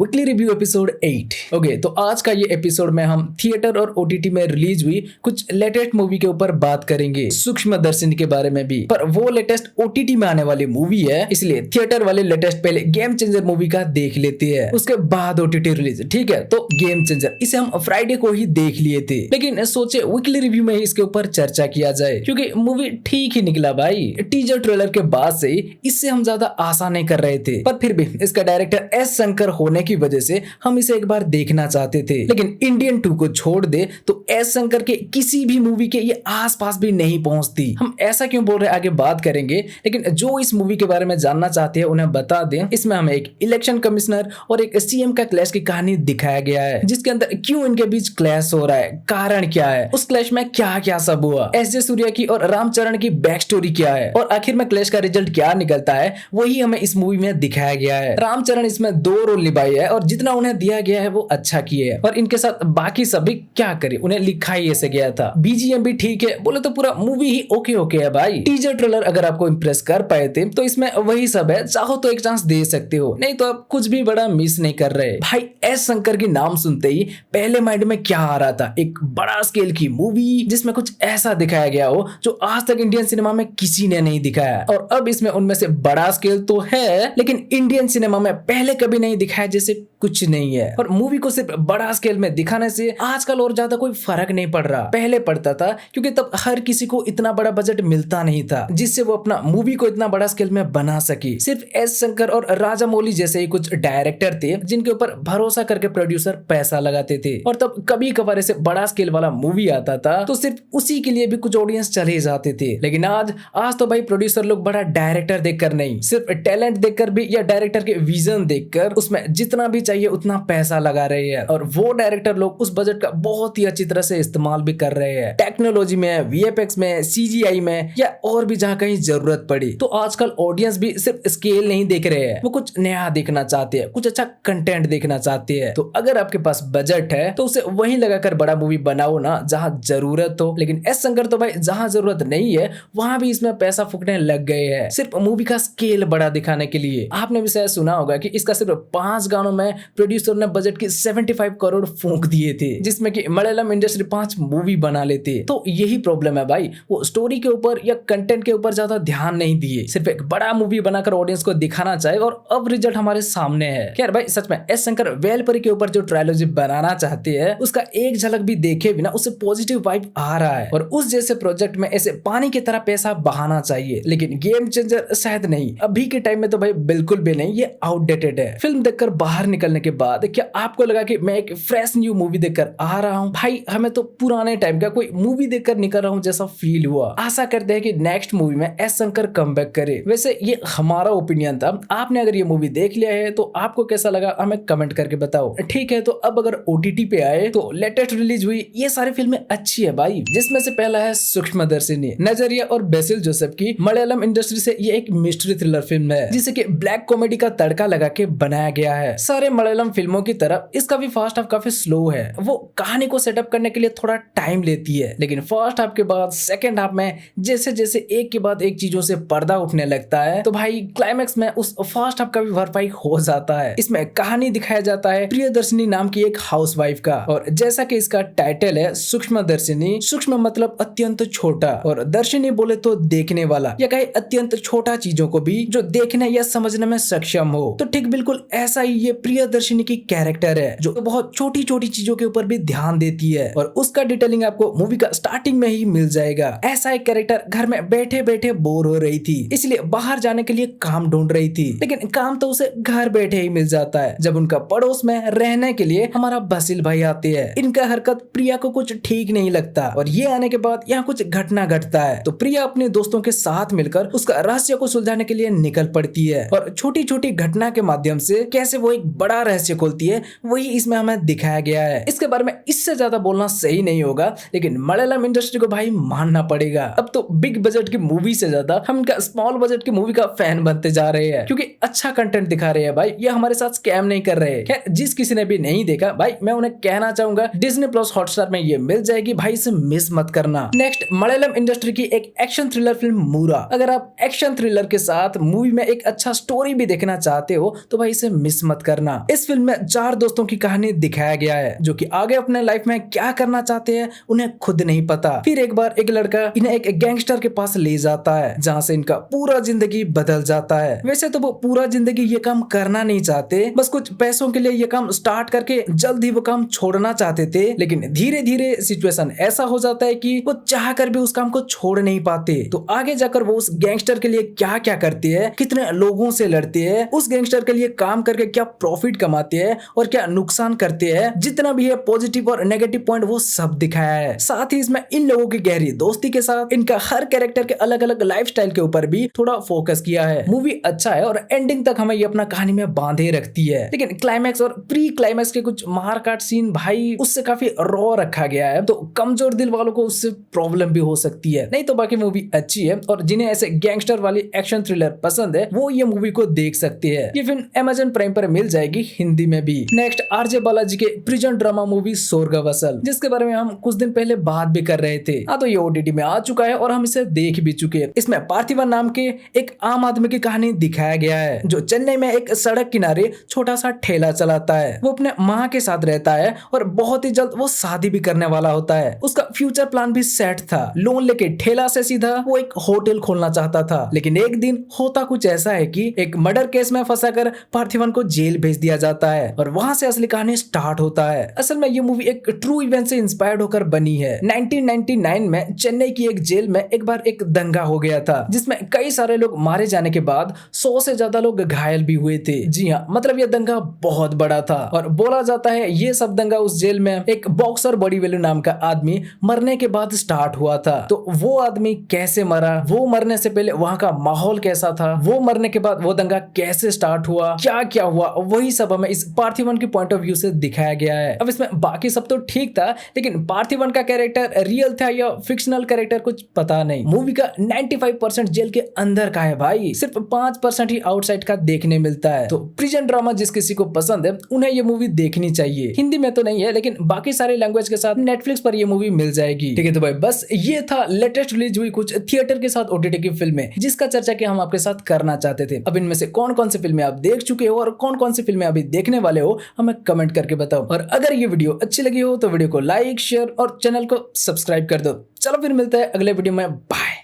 Weekly review episode 8। Okay, तो आज का ये एपिसोड में हम थिएटर और ओटीटी में रिलीज हुई कुछ लेटेस्ट मूवी के ऊपर बात करेंगे, सूक्ष्मदर्शिनी के बारे में भी। पर वो लेटेस्ट ओटीटी में आने वाली मूवी है, इसलिए थिएटर वाले लेटेस्ट पहले गेम चेंजर मूवी का देख लेते हैं, उसके बाद ओटीटी रिलीज। ठीक है, तो गेम चेंजर इसे हम फ्राइडे को ही देख लिए थे, लेकिन सोचे वीकली रिव्यू में ही इसके ऊपर चर्चा किया जाए, क्योंकि मूवी ठीक ही निकला भाई। टीजर ट्रेलर के बाद से ही इससे हम ज्यादा आशा नहीं कर रहे थे, पर फिर भी इसका डायरेक्टर एस शंकर होने की वजह से हम इसे एक बार देखना चाहते थे। लेकिन इंडियन 2 को छोड़ दे तो एस शंकर के किसी भी मूवी के ये आसपास भी नहीं पहुंचती। हम ऐसा क्यों बोल रहे हैं आगे बात करेंगे, लेकिन जो इस मूवी के बारे में जानना चाहते हैं उन्हें बता दें, इसमें हमें एक इलेक्शन कमिश्नर और एक सीएम का क्लैश की कहानी दिखाया गया है, जिसके अंदर क्यों इनके बीच क्लैश हो रहा है, कारण क्या है, उस क्लैश में क्या क्या सब हुआ, एस.जे. सूर्या की और रामचरण की बैक स्टोरी क्या है, और आखिर में क्लैश का रिजल्ट क्या निकलता है, वही हमें इस मूवी में दिखाया गया है। रामचरण इसमें 2 रोल निभाई है और जितना उन्हें दिया गया है वो अच्छा किए है, और इनके साथ बाकी सभी क्या करे, उन्हें लिखा ही ऐसे गया था। बीजीएम भी ठीक है, बोले तो पूरा मूवी ही ओके ओके है भाई। टीजर ट्रेलर अगर आपको इंप्रेस कर पाए थे तो इसमें वही सब है, चाहो तो एक चांस दे सकते हो, नहीं तो आप कुछ भी बड़ा मिस नहीं कर रहे भाई। एस शंकर की नाम सुनते ही पहले माइंड में क्या आ रहा था, एक बड़ा स्केल की मूवी जिसमें कुछ ऐसा दिखाया गया हो जो आज तक इंडियन सिनेमा में किसी ने नहीं दिखाया, और अब इसमें उनमें से बड़ा स्केल तो है, लेकिन इंडियन सिनेमा में पहले कभी नहीं दिखाया जैसे कुछ नहीं है। और मूवी को सिर्फ बड़ा स्केल में दिखाने से आजकल और ज्यादा कोई फर्क नहीं पड़ रहा, पहले पड़ता था, क्योंकि तब हर किसी को इतना बड़ा बजट मिलता नहीं था जिससे वो अपना मूवी को इतना बड़ा स्केल में बना सके। सिर्फ एस शंकर और राजा मौली जैसे ही कुछ डायरेक्टर थे जिनके ऊपर भरोसा करके प्रोड्यूसर पैसा लगाते थे, और तब कभी कभार ऐसे बड़ा स्केल वाला मूवी आता था तो सिर्फ उसी के लिए भी कुछ ऑडियंस चले जाते थे। लेकिन आज तो भाई प्रोड्यूसर लोग बड़ा डायरेक्टर देखकर नहीं, सिर्फ टैलेंट देखकर भी या डायरेक्टर के विजन देखकर उसमें जितना भी चाहिए उतना पैसा लगा रहे हैं, और वो डायरेक्टर लोग उस बजट का बहुत ही अच्छी तरह से इस्तेमाल भी कर रहे हैं, टेक्नोलॉजी में, वीएफएक्स में, सीजीआई में, या और भी जहां कहीं जरूरत पड़ी। तो आजकल ऑडियंस भी सिर्फ स्केल नहीं देख रहे हैं, वो कुछ नया देखना चाहते हैं, कुछ अच्छा कंटेंट देखना चाहते हैं। तो अगर आपके पास बजट है तो उसे वहीं लगाकर बड़ा मूवी बनाओ ना जहां जरूरत हो। लेकिन एस शंकर तो भाई जहां जरूरत नहीं है वहां भी इसमें पैसा फूकने लग गए हैं, सिर्फ मूवी का स्केल बड़ा दिखाने के लिए। आपने भी शायद सुना होगा कि इसका सिर्फ 5 गानों में प्रोड्यूसर ने बजट की 75 करोड़ फूंक दिए थे, जिसमें कि मलयालम इंडस्ट्री 5 मूवी बना लेते। तो यही प्रॉब्लम है भाई, वो स्टोरी के ऊपर या कंटेंट के ऊपर ज्यादा ध्यान नहीं दिए, सिर्फ एक बड़ा मूवी बनाकर ऑडियंस को दिखाना चाहे, और अब रिजल्ट हमारे सामने है। खैर भाई, सच में एस शंकर वेलपरी के ऊपर जो ट्रायलॉजी बनाना चाहते हैं उसका एक झलक भी देखे बिना उससे पॉजिटिव वाइब आ रहा है, और उस जैसे प्रोजेक्ट में ऐसे पानी की तरह पैसा बहाना चाहिए। लेकिन गेम चेंजर शायद नहीं, अभी के टाइम में तो भाई बिल्कुल भी नहीं, ये आउटडेटेड है। फिल्म देखकर बाहर निकलने के बाद क्या आपको लगा कि मैं एक फ्रेश न्यू मूवी देखकर आ रहा हूँ? भाई हमें तो पुराने टाइम का कोई मूवी देखकर निकल रहा हूँ जैसा फील हुआ। आशा करते हैं कि नेक्स्ट मूवी में एस शंकर कमबैक करे। वैसे ये हमारा ओपिनियन था, आपने अगर ये मूवी देख लिया है तो आपको कैसा लगा हमें कमेंट करके बताओ। ठीक है, तो अब अगर ओटीटी पे आए तो लेटेस्ट रिलीज हुई ये सारी फिल्में अच्छी है भाई, जिसमें से पहला है सूक्ष्मदर्शिनी, नजरिया और बेसिल जोसेफ की मलयालम इंडस्ट्री से ये एक मिस्ट्री थ्रिलर फिल्म है, जिसे कि ब्लैक कॉमेडी का तड़का लगा के बनाया गया है। सारे मलयालम फिल्मों की तरह इसका भी फर्स्ट हाफ काफी स्लो है, वो कहानी को सेटअप करने के लिए थोड़ा टाइम लेती है, लेकिन फर्स्ट हाफ के बाद सेकंड हाफ में जैसे जैसे एक के बाद एक चीजों से पर्दा उठने लगता है तो भाई क्लाइमेक्स में उस फर्स्ट हाफ का भी भरपाई हो जाता है। इसमें कहानी दिखाया जाता है प्रियदर्शिनी नाम की एक हाउसवाइफ का, और जैसा कि इसका टाइटल है सूक्ष्मदर्शिनी, सूक्ष्म मतलब अत्यंत छोटा, और दर्शिनी बोले तो देखने वाला, या कहे अत्यंत छोटा चीजों को भी जो देखने या समझने में सक्षम हो। तो ठीक बिल्कुल ऐसा ही ये प्रियदर्शिनी की कैरेक्टर है, जो बहुत छोटी छोटी चीजों के ऊपर भी ध्यान देती है, और उसका डिटेलिंग आपको मूवी का स्टार्टिंग में ही मिल जाएगा। ऐसा एक कैरेक्टर घर में बैठे बैठे बोर हो रही थी, इसलिए बाहर जाने के लिए काम ढूंढ रही थी, लेकिन काम तो उसे घर बैठे ही मिल जाता है जब उनका पड़ोस में रहने के लिए हमारा बसिल भाई आते हैं। इनका हरकत प्रिया को कुछ ठीक नहीं लगता, और ये आने के बाद यहाँ कुछ घटना घटता है, तो प्रिया अपने दोस्तों के साथ मिलकर उसका रहस्य को सुलझाने के लिए निकल पड़ती है, और छोटी छोटी घटना के माध्यम से कैसे वो एक बड़ा रहस्य खोलती है वही इसमें हमें दिखाया गया है। इसके बारे में इससे ज्यादा बोलना सही नहीं होगा, लेकिन मलयालम इंडस्ट्री को भाई मानना पड़ेगा, अब तो बिग बजट की मूवी से ज्यादा हम इनका स्मॉल बजट की मूवी का फैन बनते जा रहे हैं, क्योंकि अच्छा कंटेंट दिखा रहे हैं भाई, ये हमारे साथ स्कैम नहीं कर रहे। खैर जिस किसी ने भी नहीं देखा भाई, मैं उन्हें कहना चाहूंगा डिज्नी प्लस हॉटस्टार में ये मिल जाएगी भाई, इसे मिस मत करना। नेक्स्ट मलयालम इंडस्ट्री की एक एक्शन थ्रिलर फिल्म मूरा। अगर आप एक्शन थ्रिलर के साथ मूवी में एक अच्छा स्टोरी भी देखना चाहते हो तो भाई इसे मिस मत करना। इस फिल्म में 4 दोस्तों की कहानी दिखाया गया है जो कि आगे अपने लाइफ में क्या करना चाहते हैं उन्हें खुद नहीं पता। फिर एक बार एक लड़का इन्हें एक गैंगस्टर के पास ले जाता है जहाँ से इनका पूरा जिंदगी बदल जाता है। वैसे तो वो पूरा जिंदगी ये काम करना नहीं चाहते, बस कुछ पैसों के लिए ये काम स्टार्ट करके जल्द ही वो काम छोड़ना चाहते थे, लेकिन धीरे धीरे सिचुएशन ऐसा हो जाता है कि वो चाह कर भी उस काम को छोड़ नहीं पाते। तो आगे जाकर वो उस गैंगस्टर के लिए क्या क्या करते हैं, कितने लोगों से लड़ते हैं, उस गैंगस्टर के लिए काम करके क्या प्रॉफिट कमाते हैं और क्या नुकसान करते हैं, जितना भी है पॉजिटिव और नेगेटिव पॉइंट वो सब दिखाया है। साथ ही इसमें इन लोगों की गहरी दोस्ती के साथ इनका हर कैरेक्टर के अलग अलग लाइफस्टाइल के ऊपर भी थोड़ा फोकस किया है। मूवी अच्छा है और एंडिंग तक हमें ये अपना कहानी में बांधे रखती है, लेकिन क्लाइमैक्स और प्री क्लाइमैक्स के कुछ मारकाट सीन भाई उससे काफी रॉ रखा गया है, तो कमजोर दिल वालों को उससे प्रॉब्लम भी हो सकती है। नहीं तो बाकी मूवी अच्छी है और जिन्हें ऐसे गैंगस्टर वाली एक्शन थ्रिलर पसंद है वो ये मूवी को देख सकते हैं। ये फिल्म Amazon प्राइम पर मिल जाएगी हिंदी में भी। नेक्स्ट आरजे बालाजी के प्रिजन ड्रामा मूवी सोर्गवसल, जिसके बारे में हम कुछ दिन पहले बात भी कर रहे थे। हाँ तो ये ओटीटी में आ चुका है और हम इसे देख भी चुके हैं। इसमें पार्थिवन नाम के एक आम आदमी की कहानी दिखाया गया है जो चेन्नई में एक सड़क किनारे छोटा सा ठेला चलाता है। वो अपने माँ के साथ रहता है और बहुत ही जल्द वो शादी भी करने वाला होता है। उसका फ्यूचर प्लान भी सेट था। लोन लेके ठेला से सीधा वो एक होटल खोलना चाहता था, लेकिन एक दिन होता कुछ ऐसा है कि एक मर्डर केस में फंसाकर पार्थिवन को जेल भेज दिया जाता है और वहां से असली कहानी स्टार्ट होता है। असल में ये मूवी एक ट्रू इवेंट से इंस्पायर्ड होकर बनी है। 1999 में चेन्नई की एक जेल में एक बार एक दंगा हो गया था जिसमें कई सारे लोग मारे जाने के बाद 100 से ज्यादा लोग घायल भी हुए थे। जी हाँ, मतलब ये दंगा बहुत बड़ा था और बोला जाता है ये सब दंगा उस जेल में एक बॉक्सर बॉडी वैल्यू नाम का आदमी मरने के बाद स्टार्ट हुआ था। तो वो आदमी कैसे मरा, वो मरने से पहले वहां का माहौल कैसा था, वो मरने के बाद वो दंगा कैसे स्टार्ट हुआ, क्या क्या हुआ, वही सब हमें इस पार्थिवन की पॉइंट ऑफ व्यू से दिखाया गया है। अब इसमें बाकी सब तो ठीक था, लेकिन पार्थिवन का कैरेक्टर रियल था या फिक्शनल कैरेक्टर कुछ पता नहीं। मूवी का 95% जेल के अंदर का है भाई, सिर्फ 5% ही आउटसाइड का देखने मिलता है। तो प्रिजन ड्रामा जिस किसी को पसंद है उन्हें ये मूवी देखनी चाहिए। हिंदी में तो नहीं है लेकिन बाकी सारे लैंग्वेज के साथ नेटफ्लिक्स पर ये मूवी मिल जाएगी। ठीक है, तो भाई बस ये था लेटेस्ट रिलीज हुई कुछ थिएटर के साथ ओटीटी की फिल्में जिसका चर्चा कि हम आपके साथ करना चाहते थे। अब इनमें से कौन कौन सी फिल्में आप देख चुके हो और कौन कौन सी फिल्में अभी देखने वाले हो हमें कमेंट करके बताओ। और अगर ये वीडियो अच्छी लगी हो तो वीडियो को लाइक, शेयर और चैनल को सब्सक्राइब कर दो। चलो फिर मिलते हैं अगले वीडियो में। बाय।